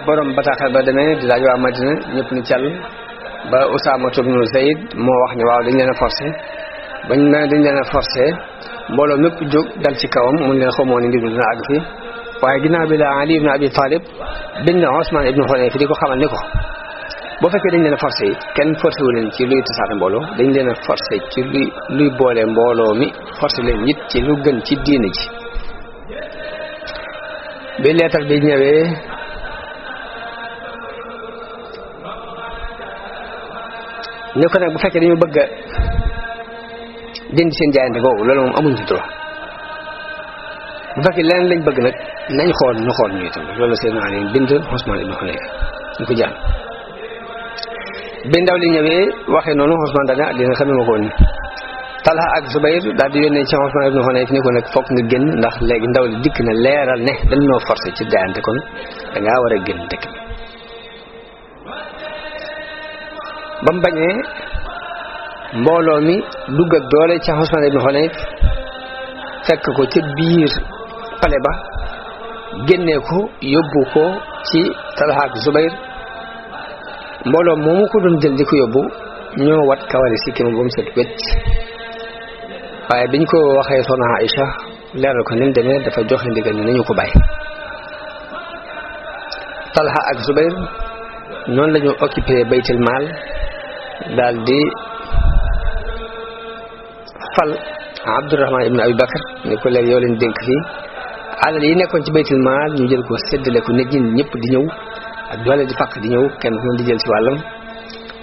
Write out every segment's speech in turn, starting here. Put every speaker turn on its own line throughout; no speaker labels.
borom bataaxal ba demee di laaj waa Madina ñëpp ni càll ba Usaama ibn Zayd moo wax ne waaw dañ leen a forcé bañ ne dañ leen a forcé mbooloo mépp jóg dal ci kawam mun leen xamoo ne mbir mi dina àgg fi waaye ginnaaw bi la Ali ibn Abi Talib bind Usmaan ibn Hunayf di ko xamal ni ko boo fekkee dañ leen a forcé it kenn forcé wu leen ci luy tasaare mbooloo dañ leen a forcé ci luy boole mbooloo mi forcé leen it ci lu gën ci diine ji bi leetar bi ñëwee ñu ko nag bu fekkee dañu bëgg a dindi seen jaayante googu loolu moom amuñ ci droit bu fekkee leneen lañ bëgg nag nañ xool ñu xool ñu itam loolu seen naa leen bind Usmaan ibn Hunayf ñu ko jàng bi ndaw li ñëwee waxee noonu Usmaan dana dina xamee ma ko woon Talha ak Zubayr daal di yónnee ci Usmaan ibn Hunayf ni ko nag fokk nga génn ndax léegi ndaw li dikk na leeral ne dañ noo forcé ci jaayante kon dangaa war a génn dëkk bi ba mu bañee mbooloo mi dugg ak doole ca Usmaan ibn Hunayf fekk ko ca biir pale ba génnee ko yóbbu ko ci Talha ak Zubayr mbooloo moomu ko doon jël di ko yóbbu ñoo wat kawari si kima ba mu set wecc waaye biñ ko waxee soxna Aïcha leeral ko ni mu demee dafa joxe ndigal ni nañu ko bàyyi Talha ak Zubayr noonu la ñu occupé baytul maal daal di fal Abdurrahman ibn Abi Bakr ni ko léegi yow leen dénk fii alal yi nekkoon ci baytul maal ñu jël ko séddale ko nit ñi ñëpp di ñëw ak doole di fàq di ñëw kenn ku di jël ci wàllam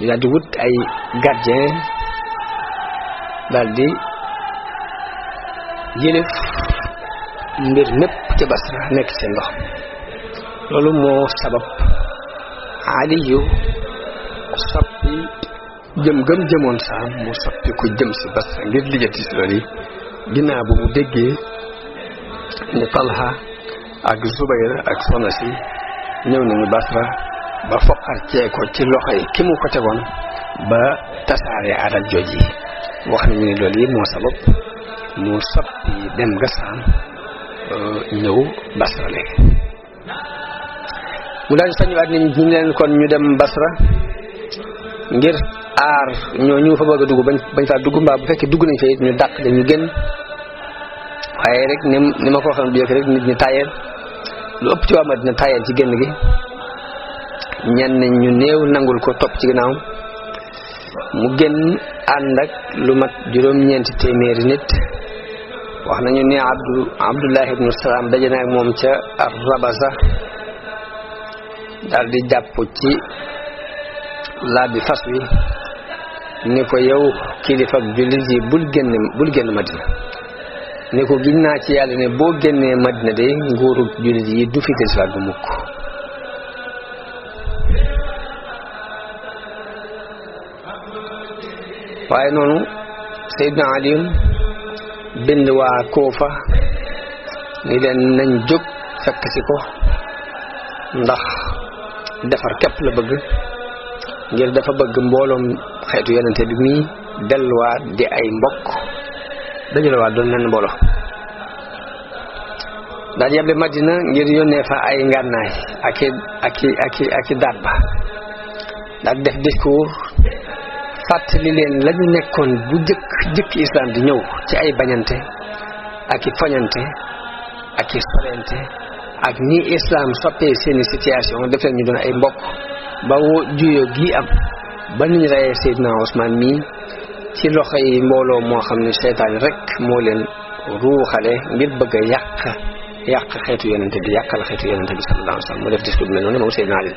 ñu daal di wut ay gardien daal di yëlëf mbir mépp ca Basra nekk seen ndox loolu moo sabab Aliyu soppi jëm gëm jëmoon saam mu soppi ko jëm si Basra ngir lijjati si loolu yi ginnaaw bu mu déggee ni Talha ak Zubayr ak soxna si ñëw nañu Basra ba foqar cee ko ci loxo yi ki mu ko tegoon ba tasaare alal jooji wax nañu ne loolu yi moo sabab mu soppi dem nga saam ñëw Basra léegi mu daal di sañuwaat nit ñi leen kon ñu dem Basra ngir aar ñoo ñu fa bëgg a dugg bañ faa dugg mbaa bu fekkee dugg nañ fa it ñu dàq dañu génn waaye rek ni ma ko waxoon bu yëkk rek nit ñi tayeel lu ëpp ci waa Madina tayeel ci génn gi ñenn ñu néew nangul ko topp ci ginnaaw mu génn ànd ak lu mat juróom-ñeenti téeméeri nit wax nañu ni Abdullah ibnu Salaam daje na ak moom ca Rabasa daal di jàpp ci laa bi fas wi ni ko yow kilifa jullit yi bul génn Madina ni ko giñ naa ci yàlla ne boo génnee Madina de nguuru jullit yi du fi dellusiwaat bu mukk waaye noonu Seydina Ali bind waa Kuufa ni leen nañ jóg fekk si ko ndax defar képp la bëgg ngir dafa bëgg mbooloom xeetu yonente bi mii delluwaat di ay mbokk dañu la waat doon nen mbooloo daal yable Madina ngir yónnee fa ay ngànnaay ak i daat ba daal def discours fàttali leen la ñu nekkoon bu jëkk islam di ñëw ci ay bañante ak i foñante ak i sorente ak ni islam soppee seeni situation def leen ñu doon ay mbokk ba juyoo gi am ba niñ reyee Seydina Usmaan mii ci loxo yi mbooloo moo xam ne seytaane rek moo leen ruuxale ngir bëgg a yàq xeetu yonente bi yàqal xeetu yonente bi sallallahu alayhi wa sallam mu def discours bi mel noonu moom Seydina Ali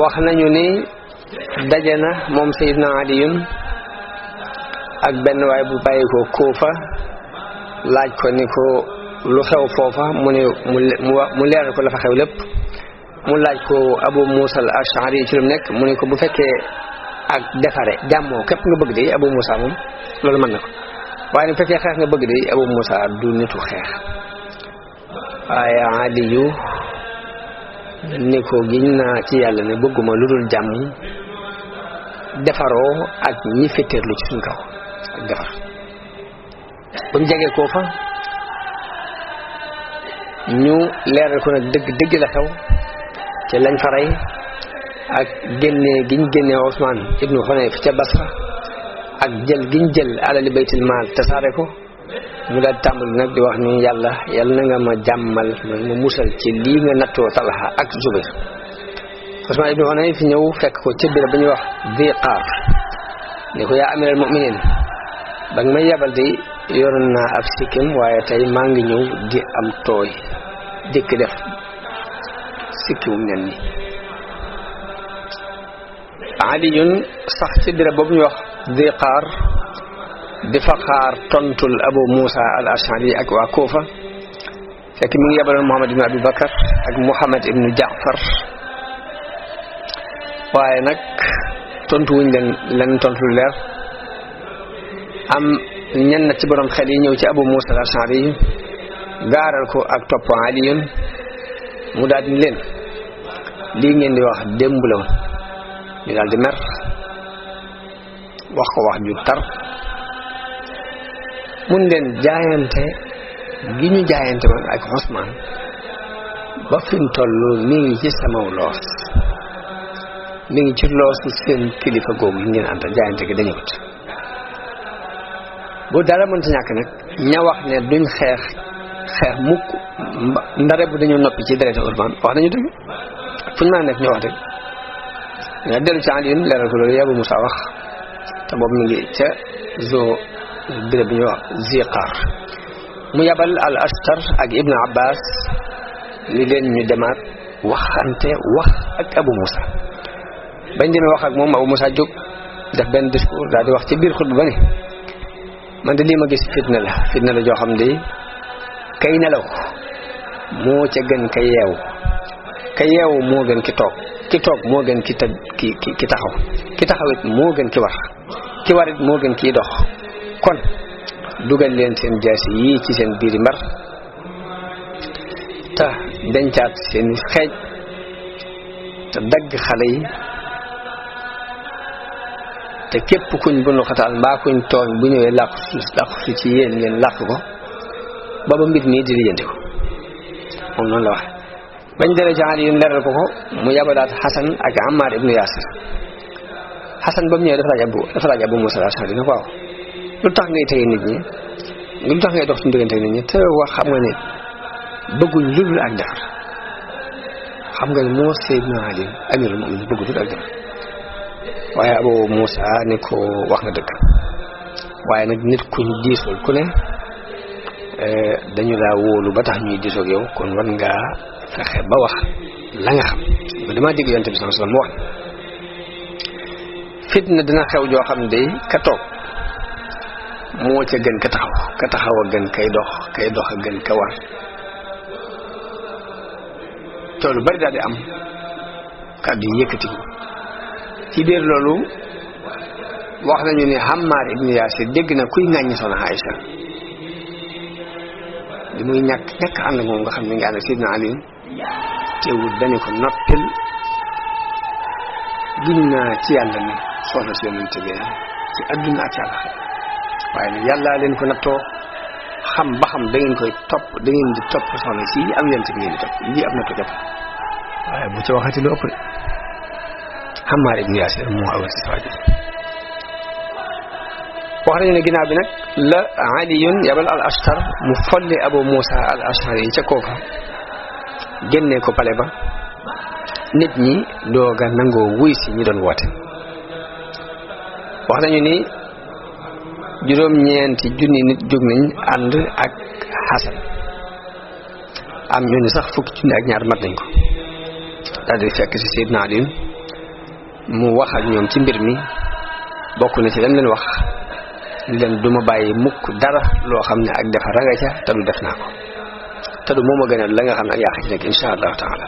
wax nañu ni daje na moom Seydina Aliyun ak benn waay bu bàyyi ko Kuufa laaj ko ni ko lu xew foofa mu ne mu leeral ko la fa xew lépp mu laaj ko Abu Musa al-Ash'ari ci lu nekk mu ne ko bu fekkee ak defare jàmmoo képp nga bëgg de Abu Musa moom loolu mën na ko waaye bu fekkee xeex nga bëgg de Abu Musa du nitu xeex waaye Aliyu ni ko giñ naa ci yàlla ne bëgguma lu dul jàmm defaroo ak ñi fetteerlu ci suñ kaw ak defar ba mu jegee koo fa ñu leeral ko nag dëgg la xew ci lañ fa rey ak giñ génnee Usmaan ibnu Xunayf ca Basra ak giñ jël alali baytul maal tasaare ko mu daal tàmbali nag di wax ni yàlla na nga ma jàmmal ma musal ci lii nga nattoo Talha ak Zubayr. Usmaan ibnu Xunayf ñëw fekk ko ca biir ba ñuy wax Diqaar ne ko yaa amiral mu'minin ba nga may yabal de yoroon naa ab sikkim waaye tey maa ngi ñëw di am tooy dikk def sikkiwum nen ni Aliyun sax ci bira boobu ñu wax Diqaar di fa xaar tontul Abu Musa al-Ash'ari ak waa Kufa fekk mi ngi yabaloon Muhammad ibn Abi Bakar ak Muhammad ibn Jaafar waaye nag tontu wuñ leen tontu lu leer am ñenn ci borom xel yi ñëw ci Abu Musa al-Ash'ari gaaral ko ak topp Aliyun mu daal di leen lii ngeen di wax démb la woon ñu daal di mer wax ko wax ju tar mun leen jaayante gi ñu jaayante woon ak Usmaan ba fi mu toll mi ngi ci sama loos mi ngi ci loosu seen kilifa googu yi ngeen ànd jaayante gi dañu wut bu dara mënta ñàkk nag ña wax ne duñ xeex mukk ndare bu dañu noppi ci dereti Usmaan wax nañu dëgg fu ñu mën a nekk ñu wax dëgg nga dellu ci Aliyun leeral ko loolu Abu Musa wax te boobu mi ngi ca bërëb bi ñuy wax Ziqaar mu yabal al Ashtar ak Ibnu Abbas li leen ñu demaat waxante wax ak Abu Musa bañ demee wax ak moom Abu Musa jóg def benn discours daal di wax ci biir xutba ba ni man de lii ma gis fitna la joo xam ne kay nelaw moo ca gën ka yeewu moo gën ki toog moo gën ki taxaw ki taxawit moo gën ki warit moo gën kiy dox kon dugal leen seen jaasi yii ci seen biiri mbar te dencaat seen xeej te dagg xale yi te képp kuñ bunu xataal mbaa kuñ tooñ bu ñëwee làqu su ci yéen ngeen làq ko ba mbir nii di lijjanti ko moom noonu la wax bañ dere ci Ali yu leeral ko mu yabalaat Xasan ak Ammar ibnu Yaasir Xasan ba mu ñëwee dafa laaj Abu Musa al-Ash'ari ne ko waaw lu tax ngay tey nit ñi lu tax ngay dox suñu diggante nit ñi te wax xam nga ne bëgguñ lu dul ak defar xam nga ne moo Seydina Ali amirul mu'minin bëggu lu dul ak defar waaye Abu Musa ne ko wax nga dëgg waaye nag nit kuñ diisul ku ne dañu laa wóolu ba tax ñuy diisoog yow kon war ngaa fexe ba wax la nga xam ba damaa dégg yonent bi sallallahu alayhi wasallam mu wax fitna dina xew joo xam ne ka toog moo ca gën ka taxaw a gën kay dox a gën ka war te lu bari daal di am kàddu yi yëkkati ci biir loolu wax nañu ne Ammar ibn Yaasir dégg na kuy ŋàññi soxna Aïcha li muy ñàkk ànd moom nga xam ne nga ànd ak Sidna Ali teewul dañu ko noppil giñ naa ci yàlla ne soxna si yonent bi ci adduna ak ci àllaxira waaye nag yàlla leen ko nattoo xam ba xam da ngeen koy topp da ngeen di topp soxna si am yonent bi ngeen di topp lii am na ko jàpp waaye bu ci waxati lu ëpp de Ammar ibn Yaasir moo awal si waajur wax nañu ne ginnaaw bi nag la Aliyun yabal al Ashtar mu folli Abu Musa al Ash'ari yi ca koofa génnee ko pale ba nit ñi dooga nangoo wuy si ñi doon woote wax nañu ni juróom-ñeenti junni nit jóg nañ ànd ak Xasan am ñu ni sax fukki junni ak ñaar mat nañ ko daal di fekk ci Seydina Ali mu wax ak ñoom ci mbir mi bokk na ci lam leen wax li leen duma bàyyi mukk dara loo xam ne ak defar nga ca te du def naa ko te du moom a gënal la nga xam ne ak yàq ci nekk insha allahu taala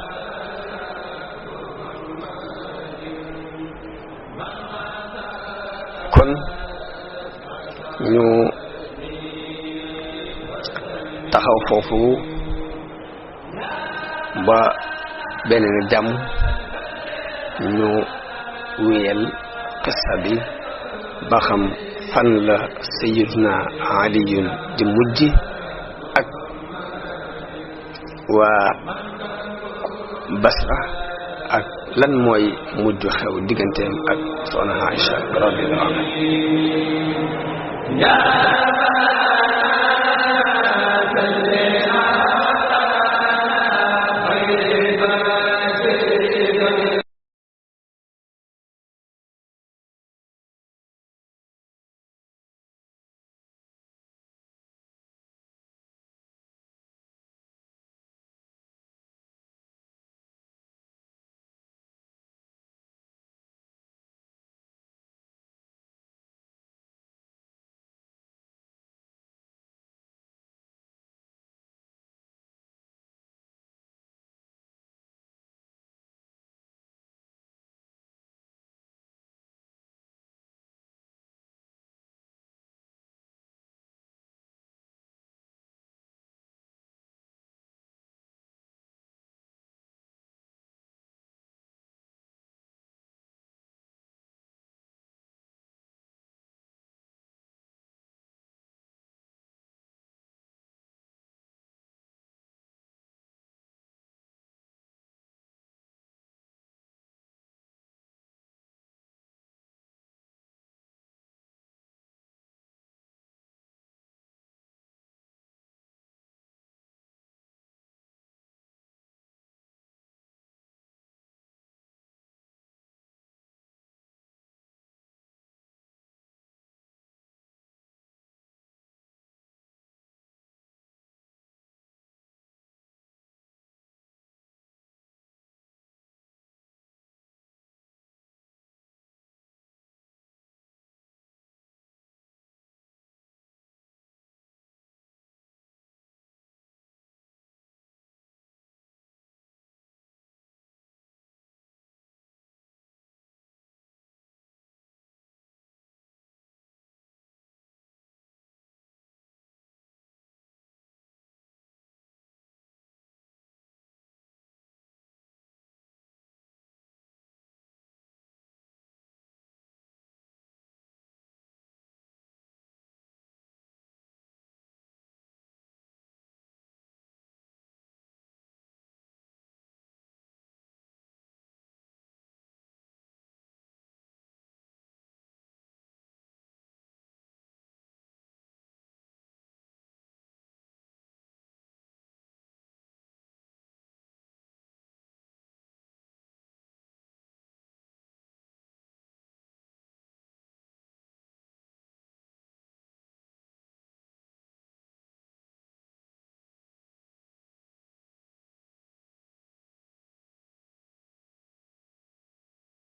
kon ñu taxaw foofu ba beneen jàmm ñu wéyal qissa bi ba xam fan la sayyiduna aliyun di mujj ak waa Basra ak lan mooy mujj xew digganteem ak soxna Aïcha radiyallahu anha